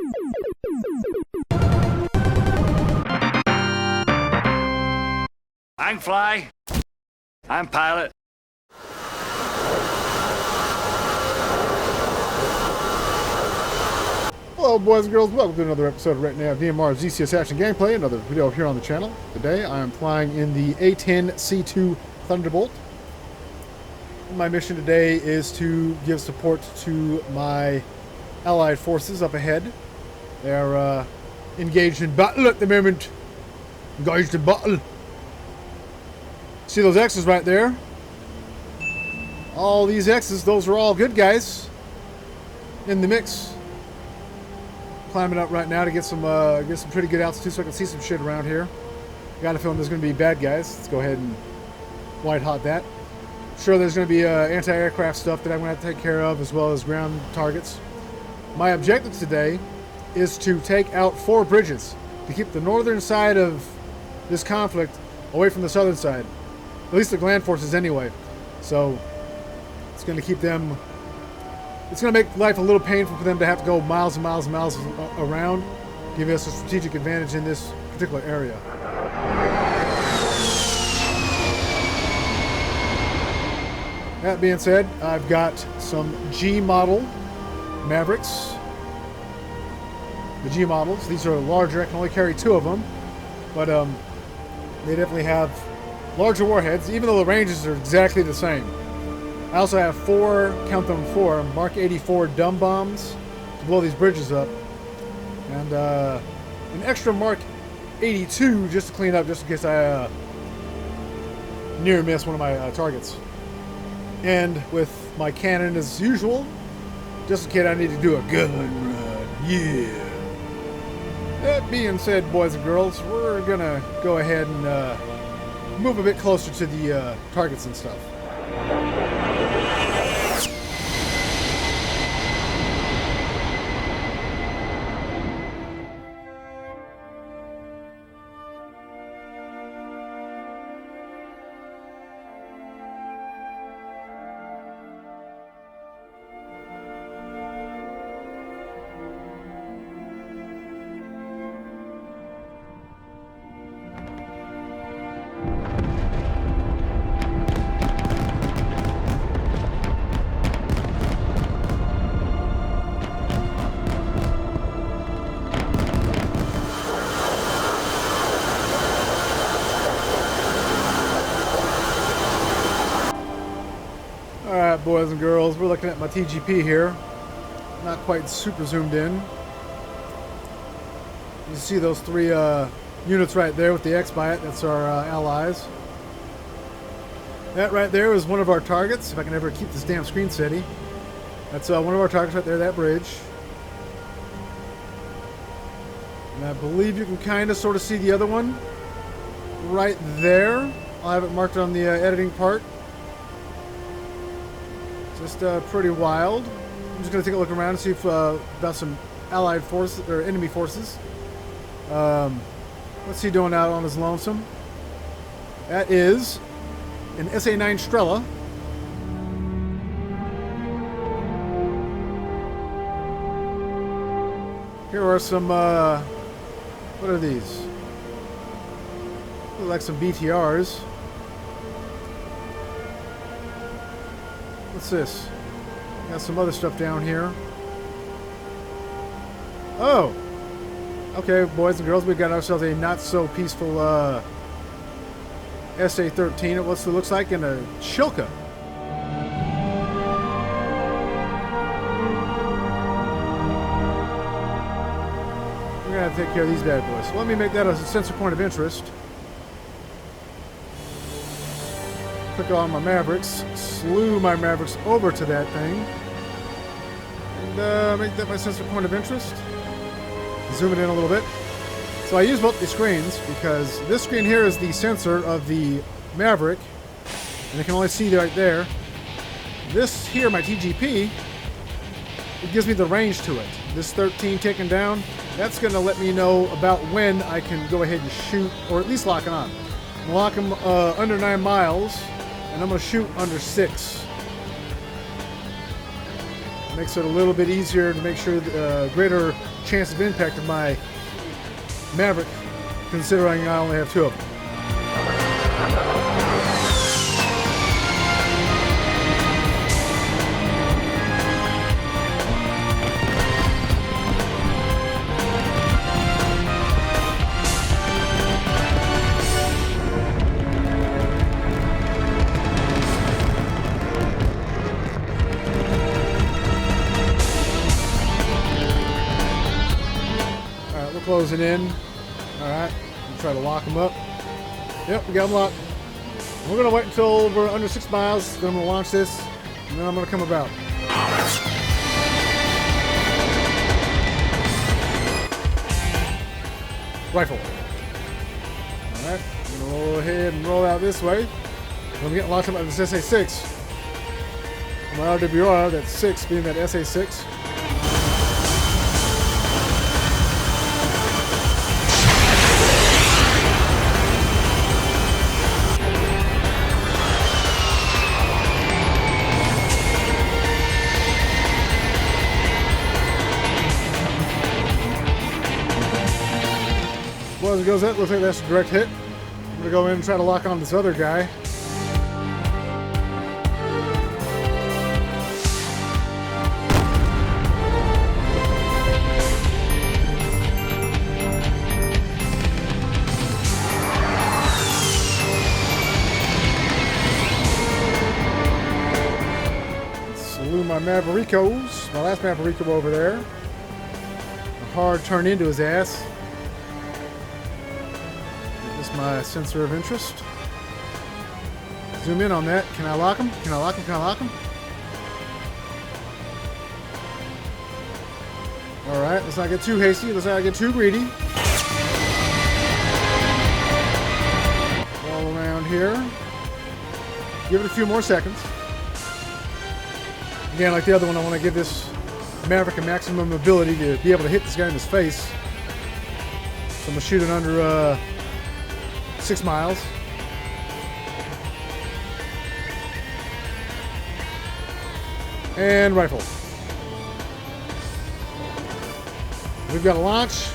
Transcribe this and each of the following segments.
I can fly. I'm pilot. Hello boys and girls, welcome to another episode of Right Now VMR's DCS Action Gameplay, another video here on the channel. Today I am flying in the A-10CII Thunderbolt. My mission today is to give support to my allied forces up ahead. They're engaged in battle at the moment. Engaged in battle. See those X's right there? All these X's, those are all good guys in the mix. Climbing up right now to get some pretty good altitude so I can see some shit around here. Got a feeling there's going to be bad guys. Let's go ahead and white hot that. Sure, there's going to be anti-aircraft stuff that I'm going to have to take care of, as well as ground targets. My objective today is to take out 4 bridges to keep the northern side of this conflict away from the southern side. At least the land forces anyway. So it's going to keep them... It's going to make life a little painful for them to have to go miles and miles and miles around, giving us a strategic advantage in this particular area. That being said, I've got some G model Mavericks. The G models, these are larger. I can only carry 2 of them, but they definitely have larger warheads, even though the ranges are exactly the same. I also have 4, count them 4, Mark 84 dumb bombs to blow these bridges up. And an extra Mark 82 just to clean up, just in case I near miss one of my targets. And with my cannon as usual, just in case I need to do a gun run. Yeah. That being said, boys and girls, we're going to go ahead and move a bit closer to the targets and stuff. Alright, boys and girls, we're looking at my TGP here. Not quite super zoomed in. You see those 3 units right there with the X by it. That's our allies. That right there is one of our targets, if I can ever keep this damn screen steady. That's one of our targets right there, that bridge. And I believe you can kind of sort of see the other one right there. I'll have it marked on the editing part. Just pretty wild. I'm just going to take a look around and see if about some allied forces or enemy forces. What's he doing out on his lonesome? That is an SA-9 Strela. Here are some, what are these? Look like some BTRs. What's this? Got some other stuff down here. Oh! Okay, boys and girls, we got ourselves a not-so-peaceful SA-13. It looks like in a Chilka. We're going to have to take care of these bad boys. So let me make that a sensor point of interest. Click on my Mavericks, slew my Mavericks over to that thing, and make that my sensor point of interest. Zoom it in a little bit. So I use both the screens because this screen here is the sensor of the Maverick, and I can only see right there. This here, my TGP, it gives me the range to it. This 13 ticking down, that's going to let me know about when I can go ahead and shoot, or at least lock it on. Lock them under 9 miles. And I'm going to shoot under 6. Makes it a little bit easier to make sure greater chance of impact of my Maverick, considering I only have 2 of them. Closing in. Alright, we'll try to lock them up. Yep, we got them locked. We're going to wait until we're under 6 miles, then I'm going to launch this, and then I'm going to come about. Rifle. Alright, I'm going to roll ahead and roll out this way. I'm getting locked up by this SA6. My RWR, that's 6, being that SA6. Well, as it goes up, looks like that's a direct hit. I'm going to go in and try to lock on this other guy. Salute my Mavericos. My last Maverico over there. A hard turn into his ass. My sensor of interest. Zoom in on that. Can I lock him? Can I lock him? Can I lock him? Alright, let's not get too hasty. Let's not get too greedy. All around here. Give it a few more seconds. Again, like the other one, I want to give this Maverick a maximum ability to be able to hit this guy in his face. So I'm going to shoot it under 6 miles. And rifle. We've got a launch.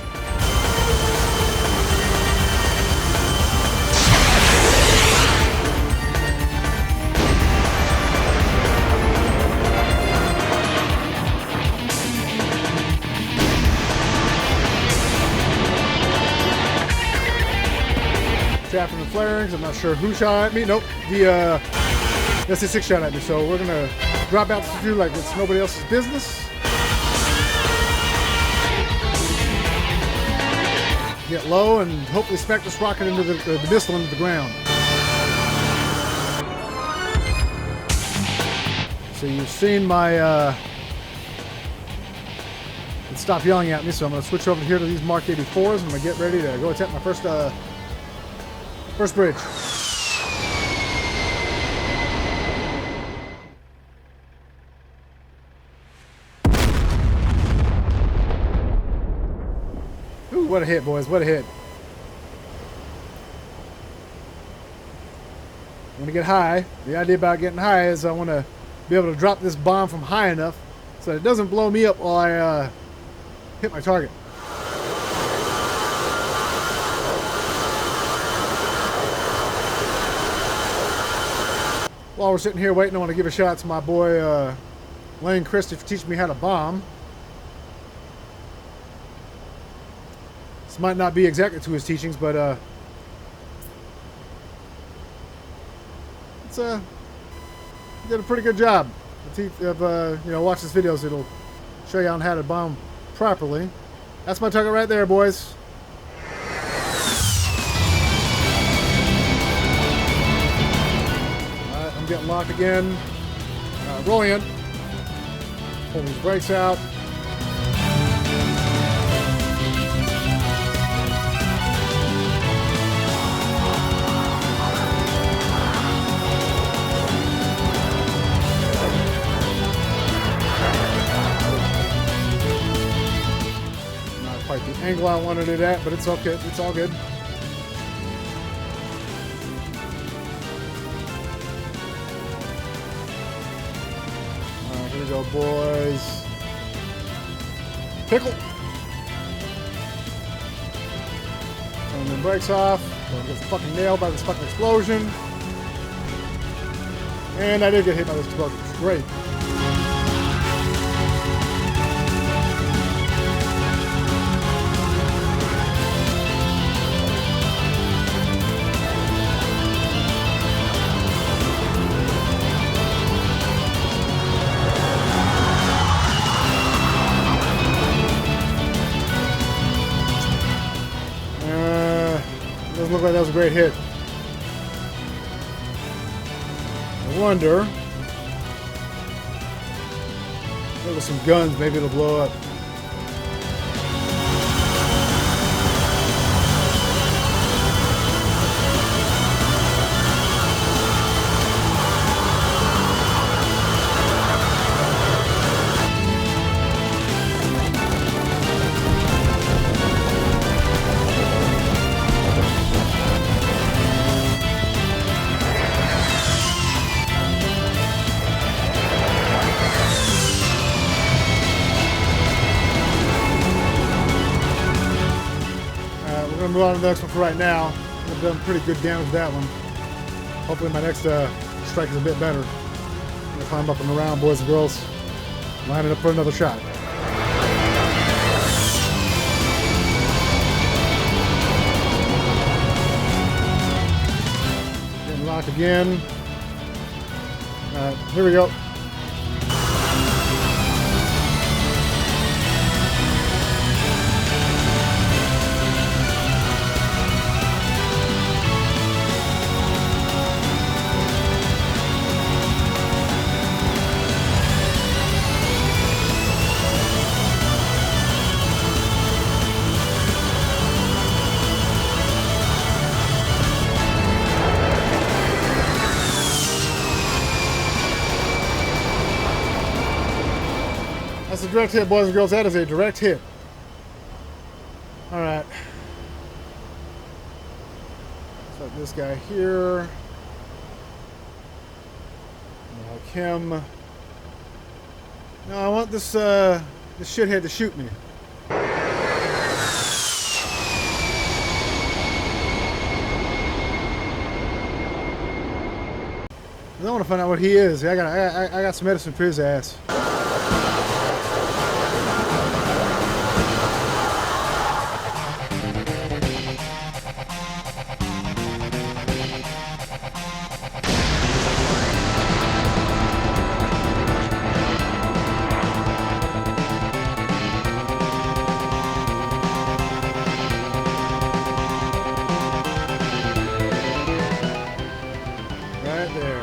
Trapping the flarings. I'm not sure who shot at me. Nope. The S.A.6 shot at me. So we're going to drop out to do like it's nobody else's business. Get low and hopefully smack this rocket into the missile into the ground. So you've seen my... Stop yelling at me. So I'm going to switch over here to these Mark 84s. I'm going to get ready to go attempt my first bridge. Ooh, what a hit, boys. What a hit. I want to get high. The idea about getting high is I want to be able to drop this bomb from high enough so that it doesn't blow me up while I hit my target. While we're sitting here waiting, I want to give a shout out to my boy Lane Christie for teaching me how to bomb. This might not be exactly to his teachings, but he did a pretty good job. Of watch his videos. It'll show you on how to bomb properly. That's my target right there, boys. Getting locked again. Roll in. Pull these brakes out. Not quite the angle I wanted it at, but it's okay. It's all good. we go, boys. Pickle. Turn the brakes off. Don't get fucking nailed by this fucking explosion. And I did get hit by this explosion. Great. Doesn't look like that was a great hit. I wonder. There was some guns, maybe it'll blow up. Move on to the next one for right now. I've done pretty good damage to that one. Hopefully my next strike is a bit better. I'm gonna climb up and around, boys and girls. Lining up for another shot. Getting locked again. Alright, here we go. That's a direct hit, boys and girls. That is a direct hit. Alright. So this guy here. Like him. No, I want this shithead to shoot me. I want to find out what he is. I got some medicine for his ass. Right there.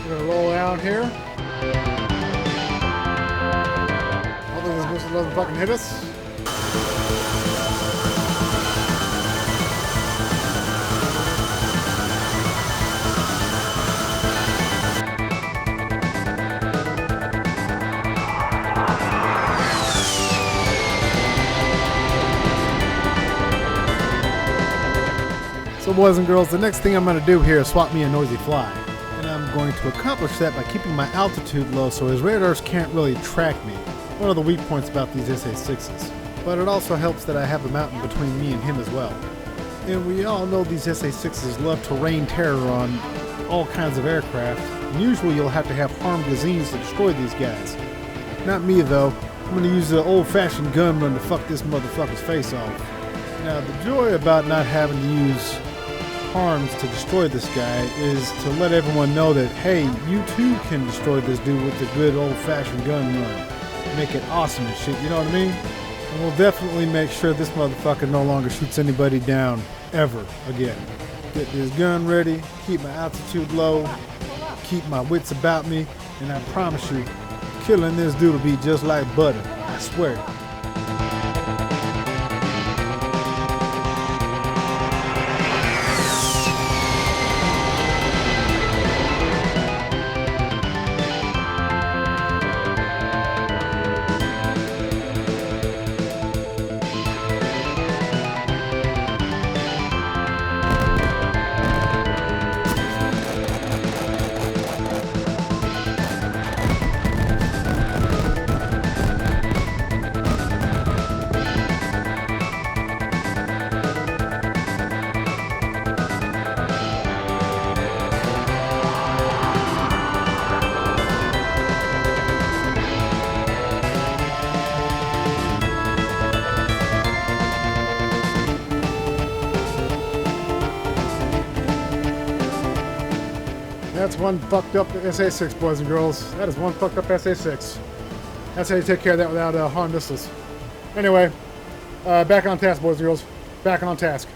Gonna roll down here. Hopefully this missile doesn't fucking hit us. So boys and girls, the next thing I'm going to do here is swap me a noisy fly. And I'm going to accomplish that by keeping my altitude low so his radars can't really track me. One of the weak points about these SA-6s. But it also helps that I have a mountain between me and him as well. And we all know these SA-6s love to rain terror on all kinds of aircraft. And usually you'll have to have harmed gazines to destroy these guys. Not me though. I'm going to use the old-fashioned gun run to fuck this motherfucker's face off. Now the joy about not having to use harms to destroy this guy is to let everyone know that, hey, you too can destroy this dude with the good old-fashioned gun run. Make it awesome and shit, you know what I mean? And we'll definitely make sure this motherfucker no longer shoots anybody down ever again. Get this gun ready, keep my altitude low, keep my wits about me, and I promise you, killing this dude will be just like butter, I swear. one fucked up SA-6, boys and girls. That is one fucked up SA-6. That's how you take care of that without harm missiles. Anyway, back on task, boys and girls. Back on task.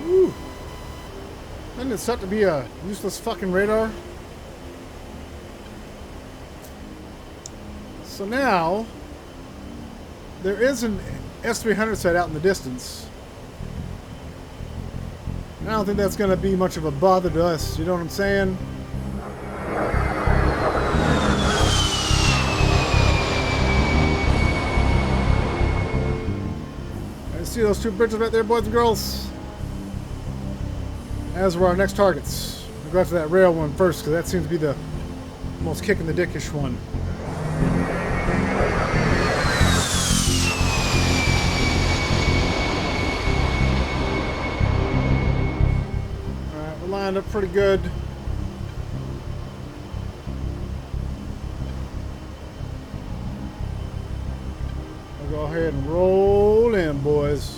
Woo. Doesn't it suck to be a useless fucking radar? So now, there is an S300 set out in the distance. I don't think that's going to be much of a bother to us, you know what I'm saying? I see those two bridges right there, boys and girls. As were our next targets. We'll go after that rail one first, because that seems to be the most kick in the dickish one. Alright, we're lined up pretty good. We'll go ahead and roll in, boys.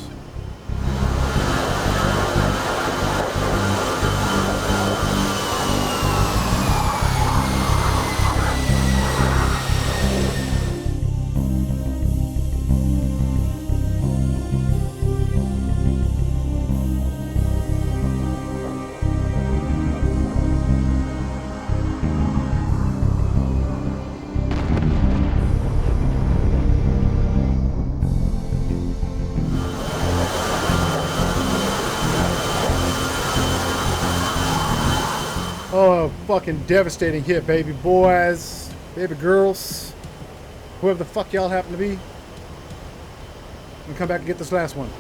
Oh, fucking devastating hit, baby boys, baby girls, whoever the fuck y'all happen to be. I'm gonna come back and get this last one.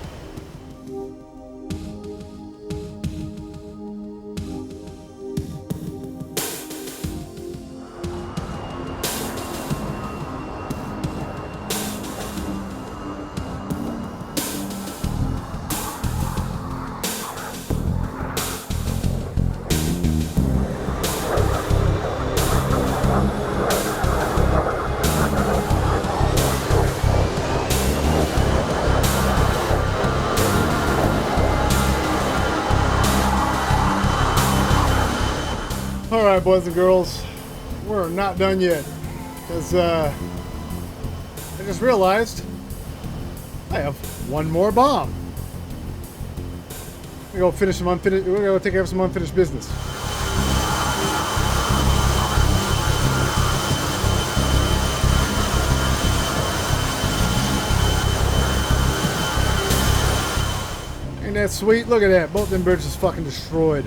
Alright, boys and girls, we're not done yet, because I just realized I have one more bomb. We're gonna finish some unfinished. We're gonna take care of some unfinished business. Ain't that sweet? Look at that. Both them bridges fucking destroyed.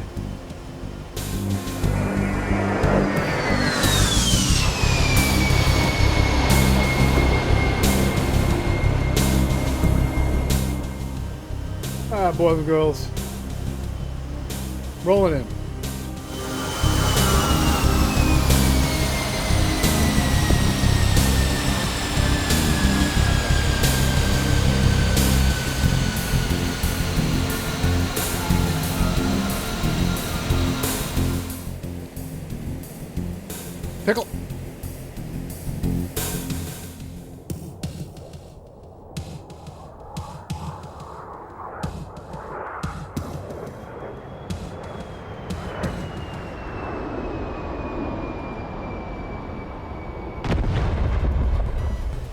Alright, boys and girls. Rolling in. Pickle.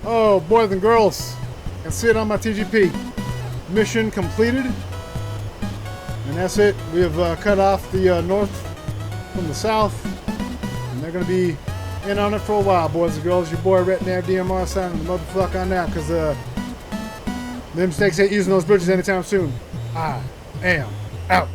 Oh, boys and girls, I can see it on my TGP. Mission completed. And that's it. We have cut off the north from the south. And they're going to be in on it for a while, boys and girls. Your boy, RetNav DMR, signing the motherfucker on now, because them mistakes ain't using those bridges anytime soon. I am out.